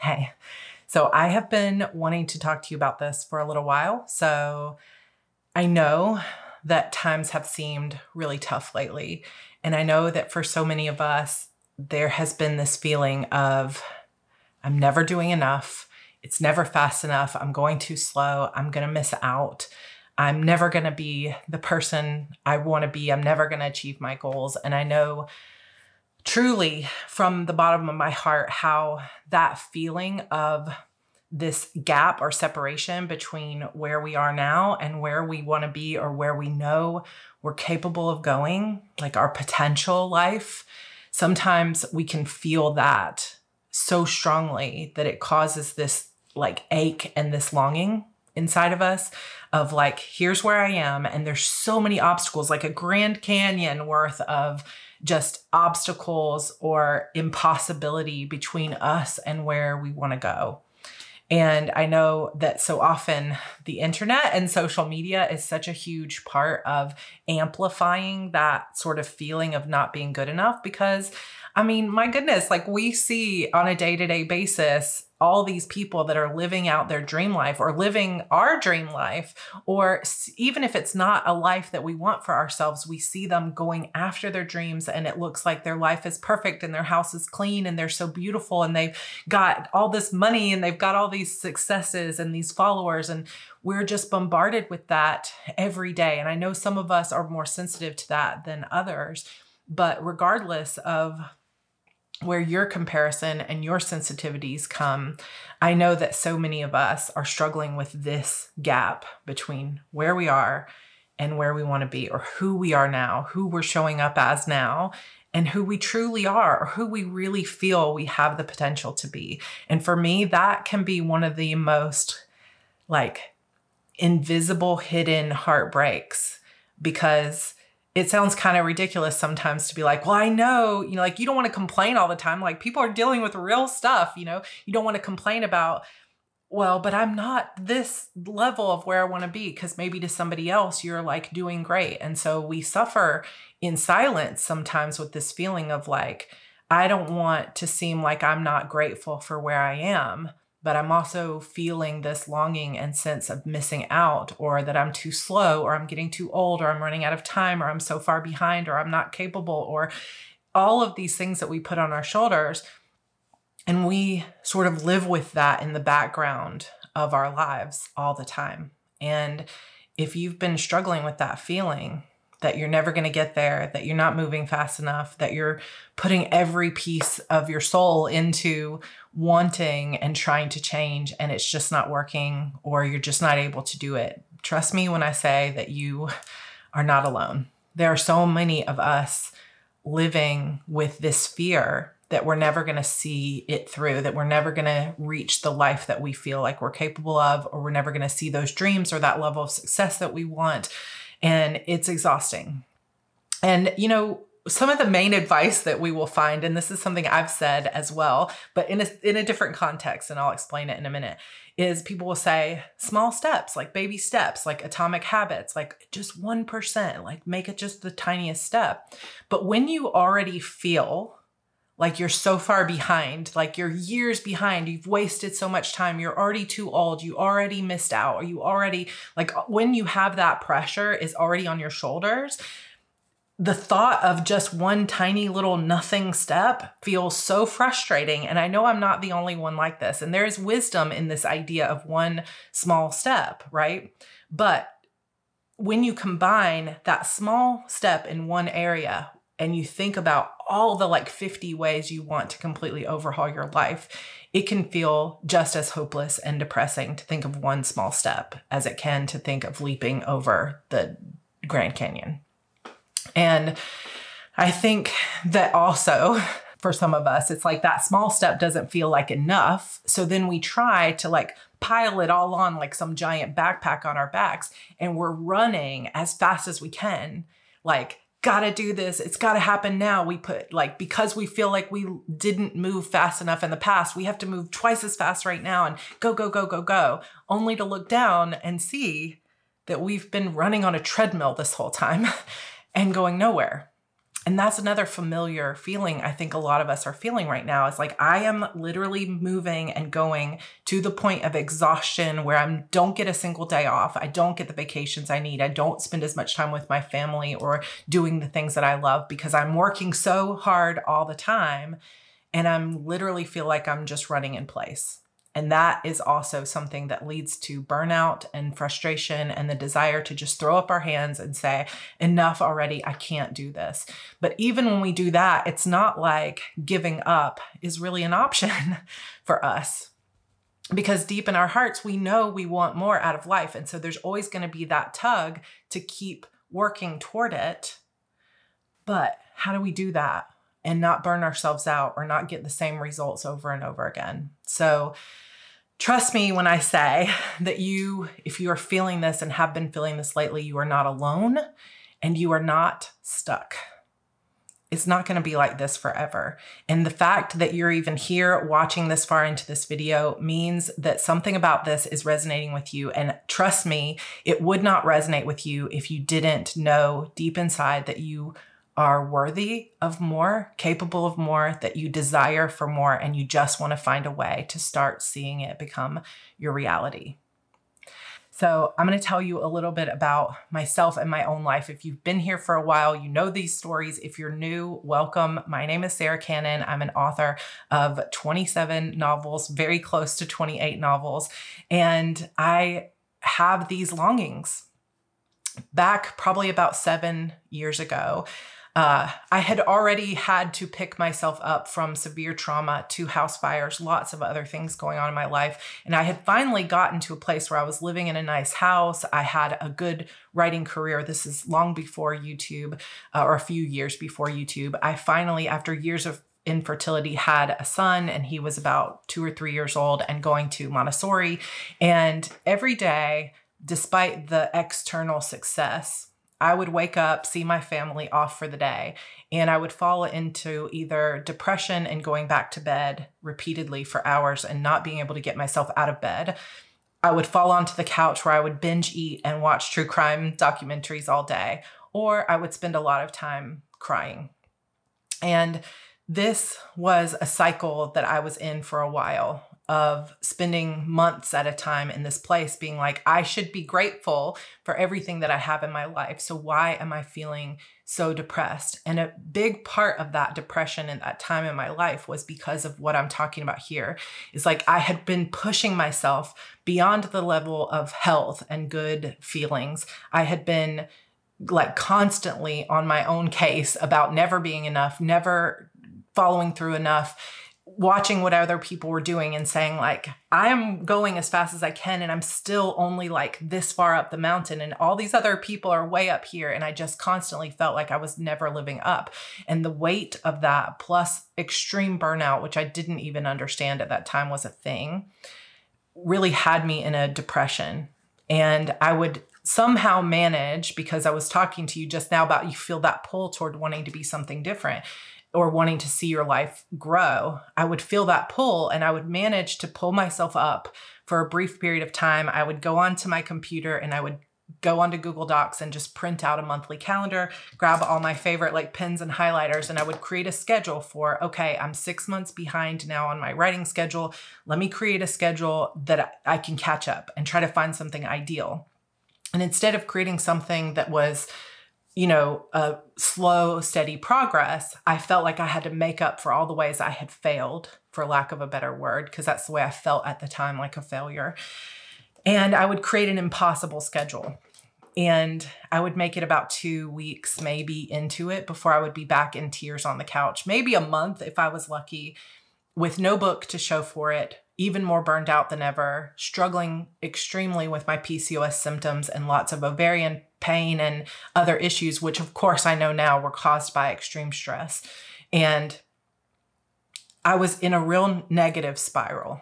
Hey, so I have been wanting to talk to you about this for a little while. So I know that times have seemed really tough lately. And I know that for so many of us, there has been this feeling of, I'm never doing enough. It's never fast enough. I'm going too slow. I'm going to miss out. I'm never going to be the person I want to be. I'm never going to achieve my goals. And I know truly from the bottom of my heart how that feeling of this gap or separation between where we are now and where we want to be, or where we know we're capable of going, like our potential life, sometimes we can feel that so strongly that it causes this like ache and this longing inside of us of like, here's where I am. And there's so many obstacles, like a Grand Canyon worth of just obstacles or impossibility between us and where we want to go. And I know that so often the internet and social media is such a huge part of amplifying that sort of feeling of not being good enough, because I mean, my goodness, like we see on a day-to-day basis, all these people that are living out their dream life or living our dream life, or even if it's not a life that we want for ourselves, we see them going after their dreams and it looks like their life is perfect and their house is clean and they're so beautiful and they've got all this money and they've got all these successes and these followers, and we're just bombarded with that every day. And I know some of us are more sensitive to that than others, but regardless of where your comparison and your sensitivities come, I know that so many of us are struggling with this gap between where we are and where we want to be, or who we are now, who we're showing up as now, and who we truly are, or who we really feel we have the potential to be. And for me, that can be one of the most like invisible, hidden heartbreaks, because it sounds kind of ridiculous sometimes to be like, well, I know, like you don't want to complain all the time. Like people are dealing with real stuff, you don't want to complain about, well, but I'm not this level of where I want to be, because maybe to somebody else, you're like doing great. And so we suffer in silence sometimes with this feeling of like, I don't want to seem like I'm not grateful for where I am, but I'm also feeling this longing and sense of missing out, or that I'm too slow, or I'm getting too old, or I'm running out of time, or I'm so far behind, or I'm not capable, or all of these things that we put on our shoulders. And we sort of live with that in the background of our lives all the time. And if you've been struggling with that feeling that you're never going to get there, that you're not moving fast enough, that you're putting every piece of your soul into wanting and trying to change, and it's just not working, or you're just not able to do it, trust me when I say that you are not alone. There are so many of us living with this fear that we're never going to see it through, that we're never going to reach the life that we feel like we're capable of, or we're never going to see those dreams or that level of success that we want. And it's exhausting. And, some of the main advice that we will find, and this is something I've said as well, but in a different context, and I'll explain it in a minute, is people will say small steps, like baby steps, like atomic habits, like just 1%, like make it just the tiniest step. But when you already feel like you're so far behind, like you're years behind, you've wasted so much time, you're already too old, you already missed out, or you already, like when you have that pressure is already on your shoulders, the thought of just one tiny little nothing step feels so frustrating. And I know I'm not the only one like this. And there is wisdom in this idea of one small step, right? But when you combine that small step in one area and you think about all the like 50 ways you want to completely overhaul your life, it can feel just as hopeless and depressing to think of one small step as it can to think of leaping over the Grand Canyon. And I think that also for some of us, it's like that small step doesn't feel like enough. So then we try to like pile it all on like some giant backpack on our backs, and we're running as fast as we can, like, gotta do this. It's gotta happen now. We put like, because we feel like we didn't move fast enough in the past, we have to move twice as fast right now and go, go, go, go, go, only to look down and see that we've been running on a treadmill this whole time and going nowhere. And that's another familiar feeling I think a lot of us are feeling right now. It's like I am literally moving and going to the point of exhaustion where I don't get a single day off. I don't get the vacations I need. I don't spend as much time with my family or doing the things that I love because I'm working so hard all the time. And I'm literally feel like I'm just running in place. And that is also something that leads to burnout and frustration and the desire to just throw up our hands and say, enough already, I can't do this. But even when we do that, it's not like giving up is really an option for us. Because deep in our hearts, we know we want more out of life. And so there's always going to be that tug to keep working toward it. But how do we do that and not burn ourselves out or not get the same results over and over again? So trust me when I say that if you are feeling this and have been feeling this lately, you are not alone and you are not stuck. It's not going to be like this forever. And the fact that you're even here watching this far into this video means that something about this is resonating with you. And trust me, it would not resonate with you if you didn't know deep inside that you are worthy of more, capable of more, that you desire for more, and you just want to find a way to start seeing it become your reality. So I'm going to tell you a little bit about myself and my own life. If you've been here for a while, you know these stories. If you're new, welcome. My name is Sarra Cannon. I'm an author of 27 novels, very close to 28 novels, and I have these longings. Back probably about 7 years ago, I had already had to pick myself up from severe trauma, 2 house fires, lots of other things going on in my life. And I had finally gotten to a place where I was living in a nice house. I had a good writing career. This is long before YouTube, or a few years before YouTube. I finally, after years of infertility, had a son, and he was about 2 or 3 years old and going to Montessori. And every day, despite the external success, I would wake up, see my family off for the day, and I would fall into either depression and going back to bed repeatedly for hours and not being able to get myself out of bed. I would fall onto the couch where I would binge eat and watch true crime documentaries all day, or I would spend a lot of time crying. And this was a cycle that I was in for a while, of spending months at a time in this place being like, I should be grateful for everything that I have in my life. So why am I feeling so depressed? And a big part of that depression in that time in my life was because of what I'm talking about here. It's like I had been pushing myself beyond the level of health and good feelings. I had been like constantly on my own case about never being enough, never following through enough, watching what other people were doing and saying like, I am going as fast as I can and I'm still only like this far up the mountain and all these other people are way up here. And I just constantly felt like I was never living up. And the weight of that plus extreme burnout, which I didn't even understand at that time was a thing, really had me in a depression. And I would somehow manage, because I was talking to you just now about you feel that pull toward wanting to be something different or wanting to see your life grow. I would feel that pull and I would manage to pull myself up for a brief period of time. I would go onto my computer and I would go onto Google Docs and just print out a monthly calendar, grab all my favorite like pens and highlighters, and I would create a schedule for, okay, I'm 6 months behind now on my writing schedule. Let me create a schedule that I can catch up and try to find something ideal. And instead of creating something that was, you know, a slow, steady progress, I felt like I had to make up for all the ways I had failed, for lack of a better word, because that's the way I felt at the time, like a failure. And I would create an impossible schedule. And I would make it about 2 weeks, maybe into it before I would be back in tears on the couch, maybe a month if I was lucky, with no book to show for it, even more burned out than ever, struggling extremely with my PCOS symptoms and lots of ovarian pain and other issues, which of course I know now were caused by extreme stress. And I was in a real negative spiral.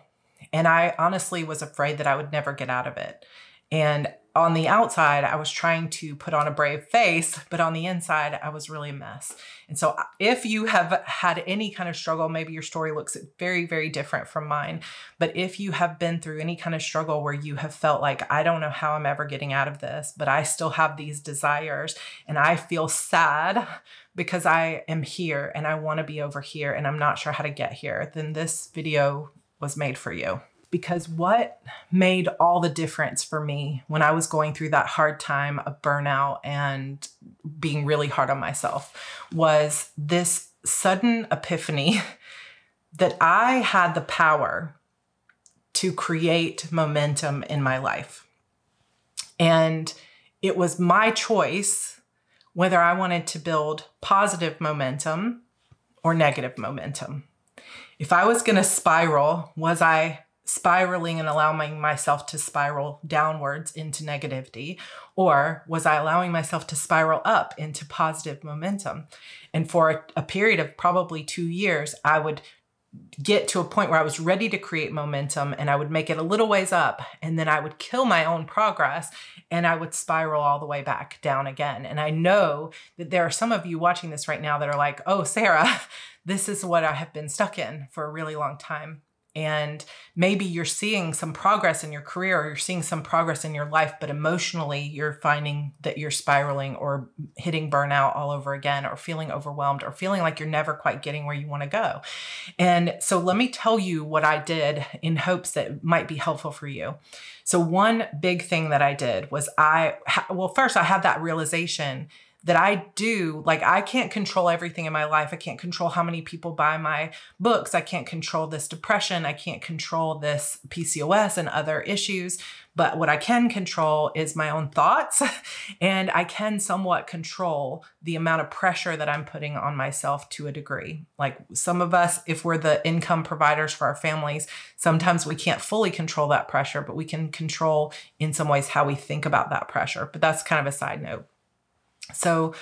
And I honestly was afraid that I would never get out of it. And on the outside, I was trying to put on a brave face, but on the inside, I was really a mess. And so if you have had any kind of struggle, maybe your story looks very, very different from mine. But if you have been through any kind of struggle where you have felt like, I don't know how I'm ever getting out of this, but I still have these desires and I feel sad because I am here and I want to be over here and I'm not sure how to get here, then this video was made for you. Because what made all the difference for me when I was going through that hard time of burnout and being really hard on myself was this sudden epiphany that I had the power to create momentum in my life. And it was my choice whether I wanted to build positive momentum or negative momentum. If I was going to spiral, was I spiraling and allowing myself to spiral downwards into negativity, or was I allowing myself to spiral up into positive momentum? And for a period of probably 2 years, I would get to a point where I was ready to create momentum and I would make it a little ways up and then I would kill my own progress and I would spiral all the way back down again. And I know that there are some of you watching this right now that are like, oh, Sarah, this is what I have been stuck in for a really long time. And maybe you're seeing some progress in your career or you're seeing some progress in your life, but emotionally you're finding that you're spiraling or hitting burnout all over again or feeling overwhelmed or feeling like you're never quite getting where you want to go. And so let me tell you what I did in hopes that it might be helpful for you. So one big thing that I did was first I had that realization that I can't control everything in my life. I can't control how many people buy my books. I can't control this depression. I can't control this PCOS and other issues. But what I can control is my own thoughts. And I can somewhat control the amount of pressure that I'm putting on myself to a degree. Like some of us, if we're the income providers for our families, sometimes we can't fully control that pressure, but we can control in some ways how we think about that pressure. But that's kind of a side note. So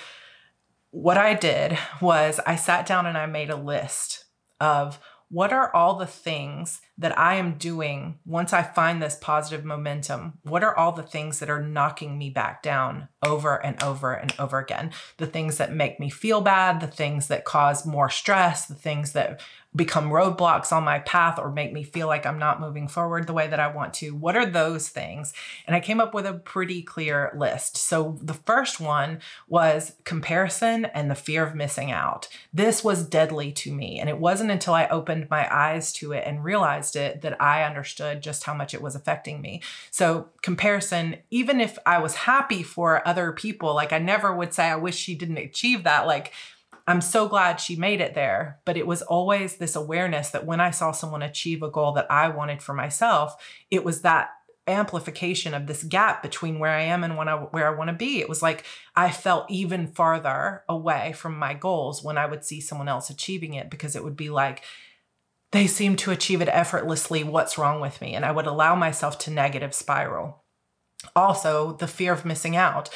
what I did was I sat down and I made a list of what are all the things that I am doing once I find this positive momentum? What are all the things that are knocking me back down over and over and over again? The things that make me feel bad, the things that cause more stress, the things that become roadblocks on my path or make me feel like I'm not moving forward the way that I want to. What are those things? And I came up with a pretty clear list. So the first one was comparison and the fear of missing out. This was deadly to me. And it wasn't until I opened my eyes to it and realized it that I understood just how much it was affecting me. So comparison, even if I was happy for other people, like I never would say, I wish she didn't achieve that. Like, I'm so glad she made it there. But it was always this awareness that when I saw someone achieve a goal that I wanted for myself, it was that amplification of this gap between where I am and where I want to be. It was like I felt even farther away from my goals when I would see someone else achieving it, because it would be like, they seem to achieve it effortlessly. What's wrong with me? And I would allow myself to negative spiral. Also, the fear of missing out.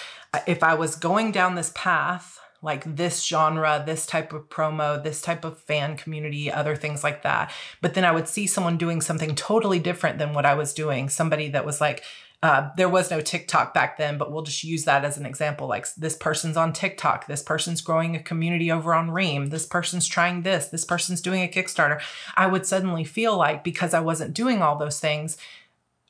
If I was going down this path, like this genre, this type of promo, this type of fan community, other things like that. But then I would see someone doing something totally different than what I was doing. Somebody that was like, there was no TikTok back then, but we'll just use that as an example. Like this person's on TikTok. This person's growing a community over on Ream. This person's trying this. This person's doing a Kickstarter. I would suddenly feel like, because I wasn't doing all those things,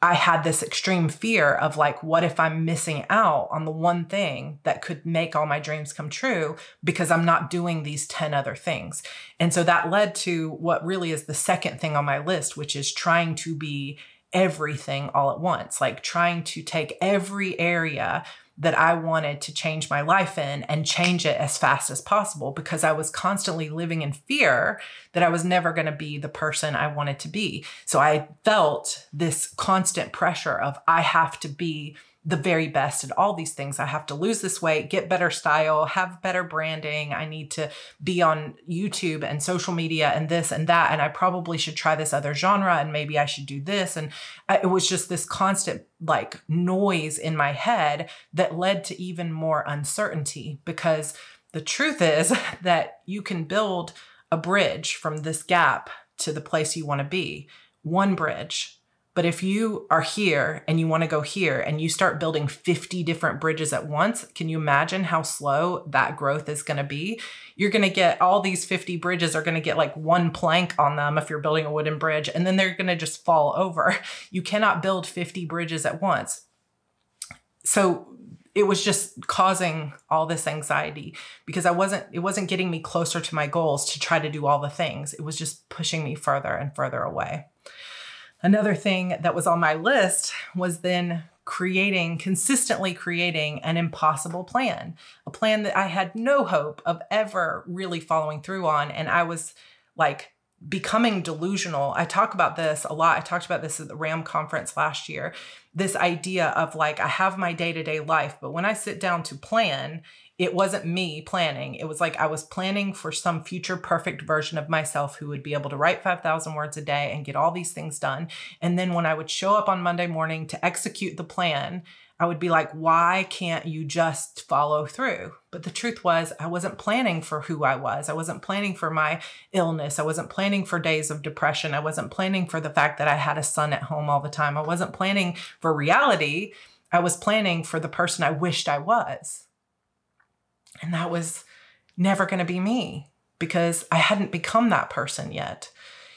I had this extreme fear of like, what if I'm missing out on the one thing that could make all my dreams come true because I'm not doing these 10 other things. And so that led to what really is the second thing on my list, which is trying to be everything all at once, like trying to take every area that I wanted to change my life in and change it as fast as possible, because I was constantly living in fear that I was never going to be the person I wanted to be. So I felt this constant pressure of I have to be the very best at all these things. I have to lose this weight, get better style, have better branding. I need to be on YouTube and social media and this and that. And I probably should try this other genre and maybe I should do this. And it was just this constant like noise in my head that led to even more uncertainty, because the truth is that you can build a bridge from this gap to the place you want to be, one bridge. But if you are here and you want to go here and you start building 50 different bridges at once, can you imagine how slow that growth is going to be? You're going to get all these 50 bridges are going to get like one plank on them if you're building a wooden bridge, and then they're going to just fall over. You cannot build 50 bridges at once. So it was just causing all this anxiety because it wasn't getting me closer to my goals to try to do all the things. It was just pushing me further and further away. Another thing that was on my list was then consistently creating an impossible plan, a plan that I had no hope of ever really following through on. And I was like becoming delusional. I talk about this a lot. I talked about this at the RAM conference last year, this idea of like, I have my day-to-day life, but when I sit down to plan, it wasn't me planning. It was like I was planning for some future perfect version of myself who would be able to write 5,000 words a day and get all these things done. And then when I would show up on Monday morning to execute the plan, I would be like, why can't you just follow through? But the truth was, I wasn't planning for who I was. I wasn't planning for my illness. I wasn't planning for days of depression. I wasn't planning for the fact that I had a son at home all the time. I wasn't planning for reality. I was planning for the person I wished I was. And that was never going to be me because I hadn't become that person yet.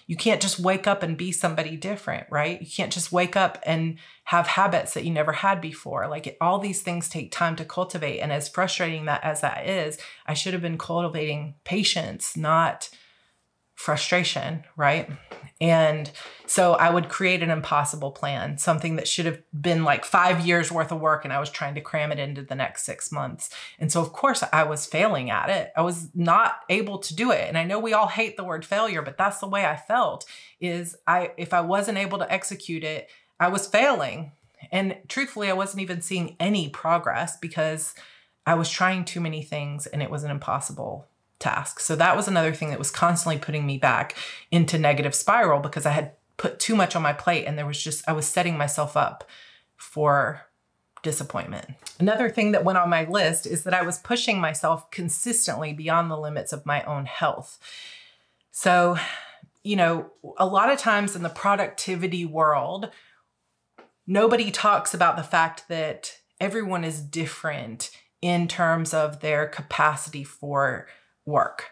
You can't just wake up and be somebody different, right? You can't just wake up and have habits that you never had before. Like all these things take time to cultivate. And as frustrating as that is, I should have been cultivating patience, not frustration, right? And so I would create an impossible plan, something that should have been like 5 years worth of work. And I was trying to cram it into the next 6 months. And so of course I was failing at it. I was not able to do it. And I know we all hate the word failure, but that's the way I felt if I wasn't able to execute it, I was failing. And truthfully, I wasn't even seeing any progress because I was trying too many things and it was an impossible task. So that was another thing that was constantly putting me back into negative spiral because I had put too much on my plate and I was setting myself up for disappointment. Another thing that went on my list is that I was pushing myself consistently beyond the limits of my own health. So, a lot of times in the productivity world, nobody talks about the fact that everyone is different in terms of their capacity for work.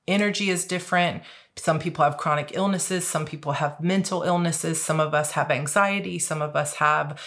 Energy is different. Some people have chronic illnesses. Some people have mental illnesses. Some of us have anxiety. Some of us have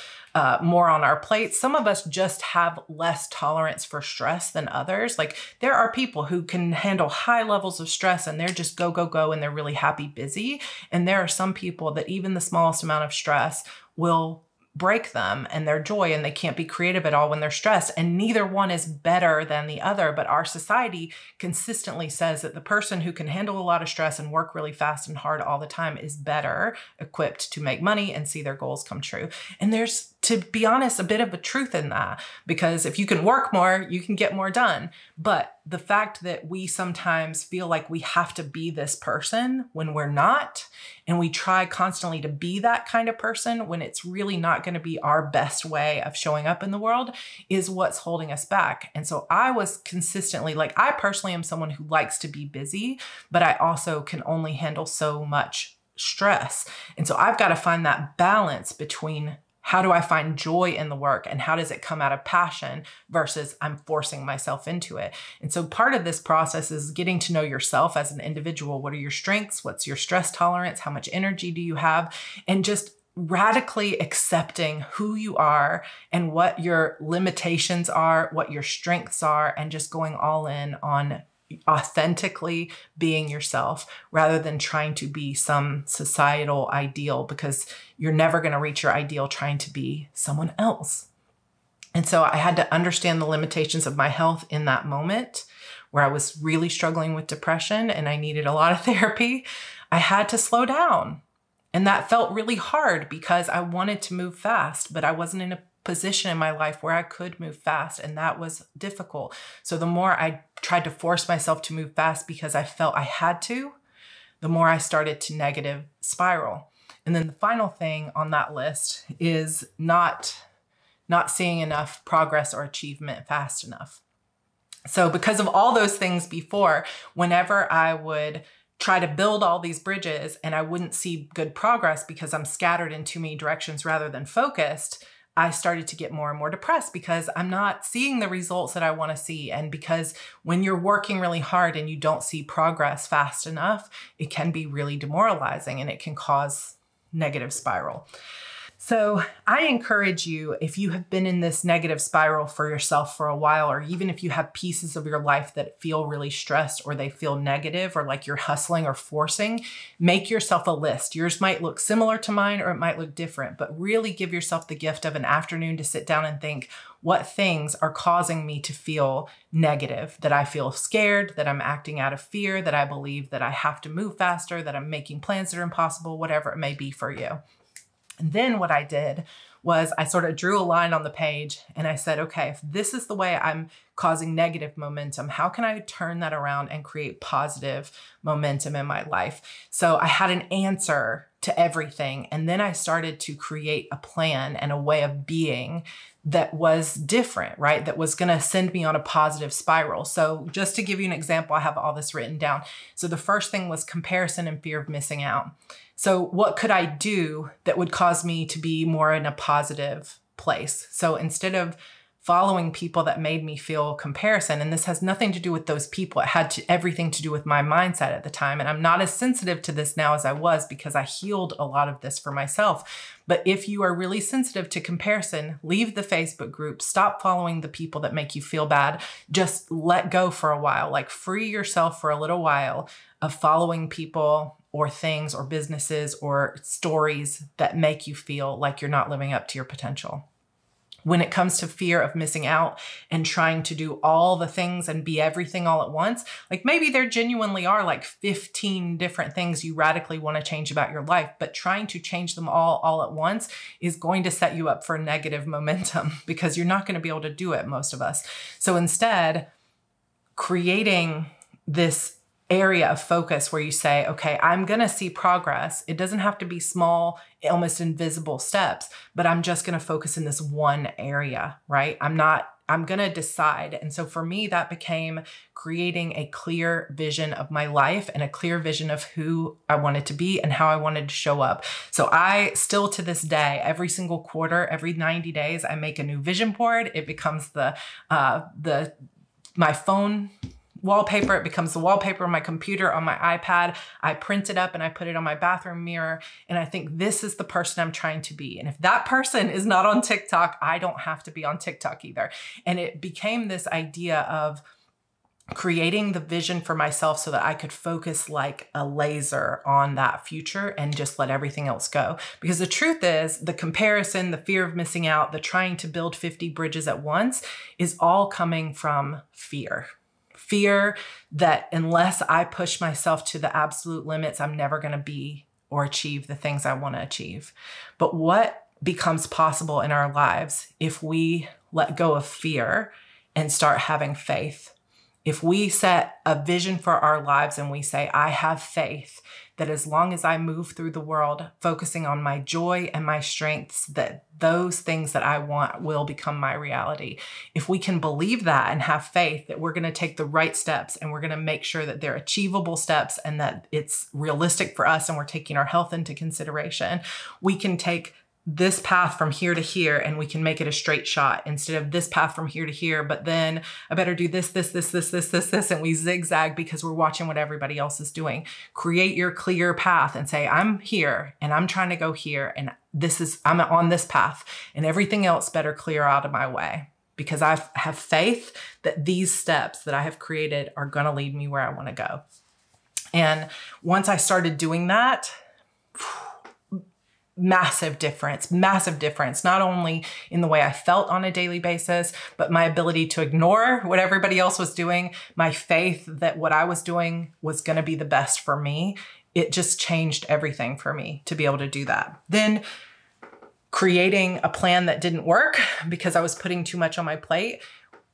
more on our plates. Some of us just have less tolerance for stress than others. Like there are people who can handle high levels of stress and they're just go, go, go, and they're really happy, busy. And there are some people that even the smallest amount of stress will break them and their joy, and they can't be creative at all when they're stressed. And neither one is better than the other. But our society consistently says that the person who can handle a lot of stress and work really fast and hard all the time is better equipped to make money and see their goals come true. And there's, to be honest, a bit of a truth in that, because if you can work more, you can get more done. But the fact that we sometimes feel like we have to be this person when we're not, and we try constantly to be that kind of person when it's really not going to be our best way of showing up in the world, is what's holding us back. And so I was consistently, like, I personally am someone who likes to be busy, but I also can only handle so much stress. And so I've got to find that balance between how do I find joy in the work and how does it come out of passion versus I'm forcing myself into it. And so part of this process is getting to know yourself as an individual. What are your strengths? What's your stress tolerance? How much energy do you have? And just radically accepting who you are and what your limitations are, what your strengths are, and just going all in on authentically being yourself rather than trying to be some societal ideal, because you're never going to reach your ideal trying to be someone else. And so I had to understand the limitations of my health in that moment where I was really struggling with depression and I needed a lot of therapy. I had to slow down. And that felt really hard because I wanted to move fast, but I wasn't in a position in my life where I could move fast, and that was difficult. So the more I tried to force myself to move fast because I felt I had to, the more I started to negative spiral. And then the final thing on that list is not seeing enough progress or achievement fast enough. So because of all those things before, whenever I would try to build all these bridges and I wouldn't see good progress because I'm scattered in too many directions rather than focused, I started to get more and more depressed because I'm not seeing the results that I want to see. And because when you're working really hard and you don't see progress fast enough, it can be really demoralizing and it can cause negative spiral. So I encourage you, if you have been in this negative spiral for yourself for a while, or even if you have pieces of your life that feel really stressed or they feel negative or like you're hustling or forcing, make yourself a list. Yours might look similar to mine or it might look different, but really give yourself the gift of an afternoon to sit down and think, what things are causing me to feel negative, that I feel scared, that I'm acting out of fear, that I believe that I have to move faster, that I'm making plans that are impossible, whatever it may be for you. And then what I did was I sort of drew a line on the page and I said, okay, if this is the way I'm causing negative momentum, how can I turn that around and create positive momentum in my life? So I had an answer to everything. And then I started to create a plan and a way of being that was different, right? That was going to send me on a positive spiral. So just to give you an example, I have all this written down. So the first thing was comparison and fear of missing out. So what could I do that would cause me to be more in a positive place? So instead of following people that made me feel comparison, and this has nothing to do with those people, it had everything to do with my mindset at the time. And I'm not as sensitive to this now as I was because I healed a lot of this for myself. But if you are really sensitive to comparison, leave the Facebook group, stop following the people that make you feel bad, just let go for a while, like free yourself for a little while of following people or things or businesses or stories that make you feel like you're not living up to your potential. When it comes to fear of missing out and trying to do all the things and be everything all at once, like maybe there genuinely are like 15 different things you radically want to change about your life, but trying to change them all at once is going to set you up for negative momentum because you're not going to be able to do it, most of us. So instead, creating this area of focus where you say, okay, I'm going to see progress. It doesn't have to be small, almost invisible steps, but I'm just going to focus in this one area, right? I'm going to decide. And so for me, that became creating a clear vision of my life and a clear vision of who I wanted to be and how I wanted to show up. So I still to this day, every single quarter, every 90 days, I make a new vision board. It becomes my phone wallpaper. It becomes the wallpaper on my computer, on my iPad. I print it up and I put it on my bathroom mirror. And I think this is the person I'm trying to be. And if that person is not on TikTok, I don't have to be on TikTok either. And it became this idea of creating the vision for myself so that I could focus like a laser on that future and just let everything else go. Because the truth is, the comparison, the fear of missing out, the trying to build 50 bridges at once is all coming from fear. Fear that unless I push myself to the absolute limits, I'm never going to be or achieve the things I want to achieve. But what becomes possible in our lives if we let go of fear and start having faith? If we set a vision for our lives and we say, I have faith that as long as I move through the world, focusing on my joy and my strengths, that those things that I want will become my reality. If we can believe that and have faith that we're going to take the right steps and we're going to make sure that they're achievable steps and that it's realistic for us and we're taking our health into consideration, we can take this path from here to here and we can make it a straight shot instead of this path from here to here, but then I better do this, and we zigzag because we're watching what everybody else is doing. Create your clear path and say, I'm here and I'm trying to go here and I'm on this path and everything else better clear out of my way because I have faith that these steps that I have created are going to lead me where I want to go. And once I started doing that, massive difference, not only in the way I felt on a daily basis, but my ability to ignore what everybody else was doing, my faith that what I was doing was going to be the best for me. It just changed everything for me to be able to do that. Then creating a plan that didn't work because I was putting too much on my plate.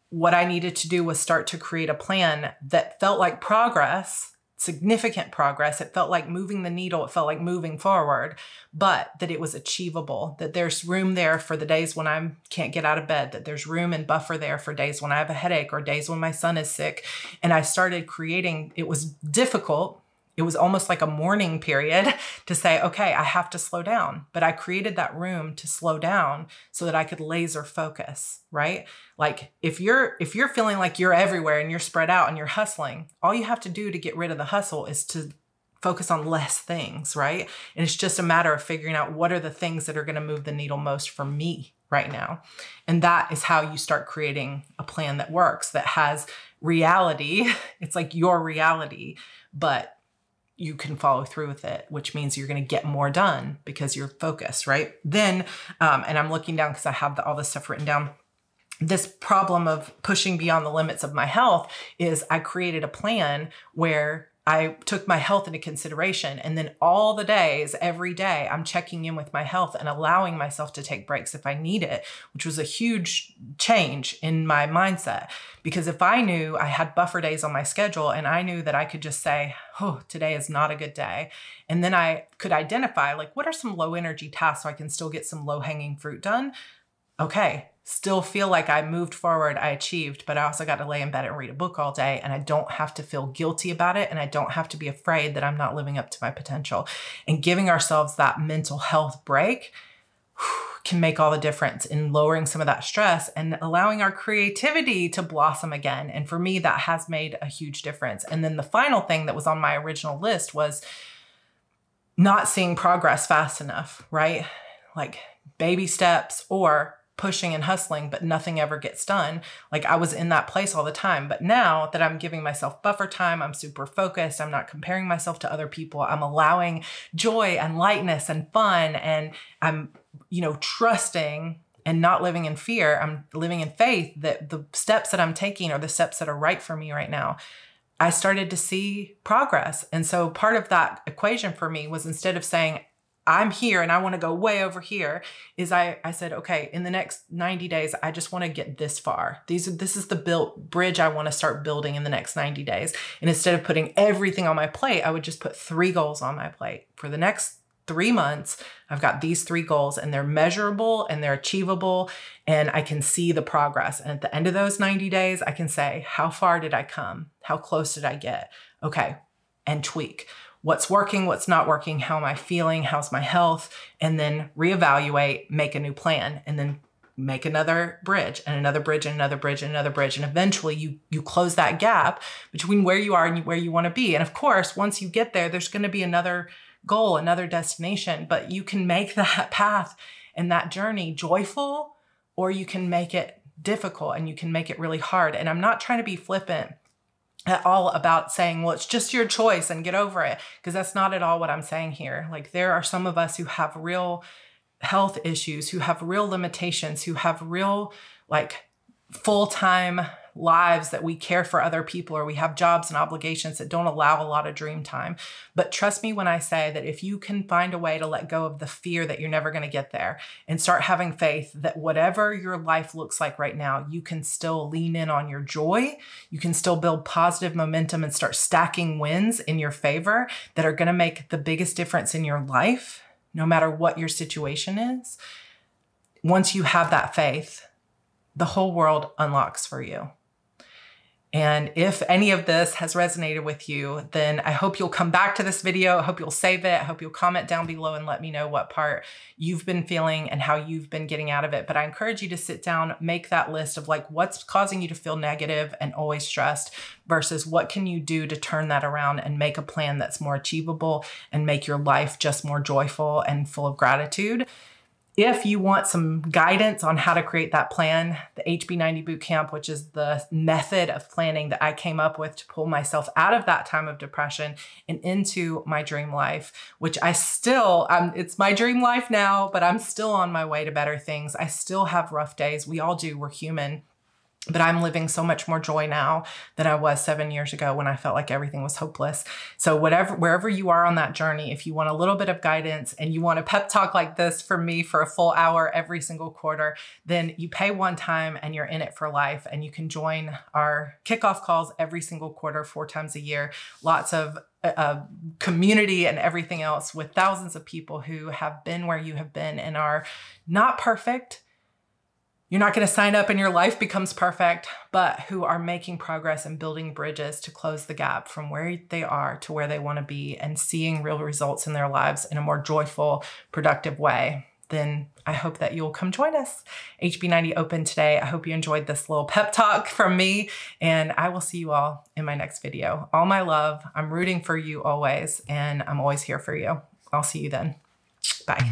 What I needed to do was start to create a plan that felt like progress, significant progress. It felt like moving the needle. It felt like moving forward, but that it was achievable, that there's room there for the days when I can't get out of bed, that there's room and buffer there for days when I have a headache or days when my son is sick. And I started creating, it was difficult. It was almost like a mourning period to say, okay, I have to slow down. But I created that room to slow down so that I could laser focus, right? Like if you're feeling like you're everywhere and you're spread out and you're hustling, all you have to do to get rid of the hustle is to focus on less things, right? And it's just a matter of figuring out what are the things that are going to move the needle most for me right now. And that is how you start creating a plan that works, that has reality. It's like your reality, but you can follow through with it, which means you're going to get more done because you're focused, right? Then, and I'm looking down because I have all this stuff written down. This problem of pushing beyond the limits of my health is I created a plan where I took my health into consideration. And then all the days, every day, I'm checking in with my health and allowing myself to take breaks if I need it, which was a huge change in my mindset. Because if I knew I had buffer days on my schedule and I knew that I could just say, oh, today is not a good day. And then I could identify like, what are some low energy tasks so I can still get some low hanging fruit done? Okay. Still feel like I moved forward, I achieved, but I also got to lay in bed and read a book all day, and I don't have to feel guilty about it, and I don't have to be afraid that I'm not living up to my potential. And giving ourselves that mental health break can make all the difference in lowering some of that stress and allowing our creativity to blossom again. And for me, that has made a huge difference. And then the final thing that was on my original list was not seeing progress fast enough, right? Like baby steps or pushing and hustling, but nothing ever gets done. Like I was in that place all the time. But now that I'm giving myself buffer time, I'm super focused. I'm not comparing myself to other people. I'm allowing joy and lightness and fun. And I'm, trusting and not living in fear. I'm living in faith that the steps that I'm taking are the steps that are right for me right now. I started to see progress. And so part of that equation for me was, instead of saying, I'm here and I want to go way over here, is I said, okay, in the next 90 days, I just want to get this far. This is the bridge I want to start building in the next 90 days. And instead of putting everything on my plate, I would just put 3 goals on my plate. For the next 3 months, I've got these 3 goals, and they're measurable and they're achievable, and I can see the progress. And at the end of those 90 days, I can say, how far did I come? How close did I get? Okay. And tweak. What's working, what's not working, how am I feeling, how's my health, and then reevaluate, make a new plan, and then make another bridge and another bridge and another bridge and another bridge. And eventually you close that gap between where you are and where you want to be. And of course, once you get there, there's going to be another goal, another destination, but you can make that path and that journey joyful, or you can make it difficult and you can make it really hard. And I'm not trying to be flippant at all about saying, well, it's just your choice and get over it, because that's not at all what I'm saying here. Like, there are some of us who have real health issues, who have real limitations, who have real like full-time lives that we care for other people, or we have jobs and obligations that don't allow a lot of dream time. But trust me when I say that if you can find a way to let go of the fear that you're never going to get there and start having faith that whatever your life looks like right now, you can still lean in on your joy, you can still build positive momentum and start stacking wins in your favor that are going to make the biggest difference in your life, no matter what your situation is. Once you have that faith, the whole world unlocks for you. And if any of this has resonated with you, then I hope you'll come back to this video. I hope you'll save it. I hope you'll comment down below and let me know what part you've been feeling and how you've been getting out of it. But I encourage you to sit down, make that list of like what's causing you to feel negative and always stressed versus what can you do to turn that around and make a plan that's more achievable and make your life just more joyful and full of gratitude. If you want some guidance on how to create that plan, the HB90 Bootcamp, which is the method of planning that I came up with to pull myself out of that time of depression and into my dream life, which I still, it's my dream life now, but I'm still on my way to better things. I still have rough days. We all do. We're human. But I'm living so much more joy now than I was 7 years ago when I felt like everything was hopeless. So wherever you are on that journey, if you want a little bit of guidance and you want a pep talk like this from me for a full hour every single quarter, then you pay one time and you're in it for life. And you can join our kickoff calls every single quarter, 4 times a year. Lots of community and everything else with thousands of people who have been where you have been and are not perfect, you're not going to sign up and your life becomes perfect, but who are making progress and building bridges to close the gap from where they are to where they want to be and seeing real results in their lives in a more joyful, productive way, then I hope that you'll come join us. HB90 open today. I hope you enjoyed this little pep talk from me, and I will see you all in my next video. All my love. I'm rooting for you always, and I'm always here for you. I'll see you then. Bye.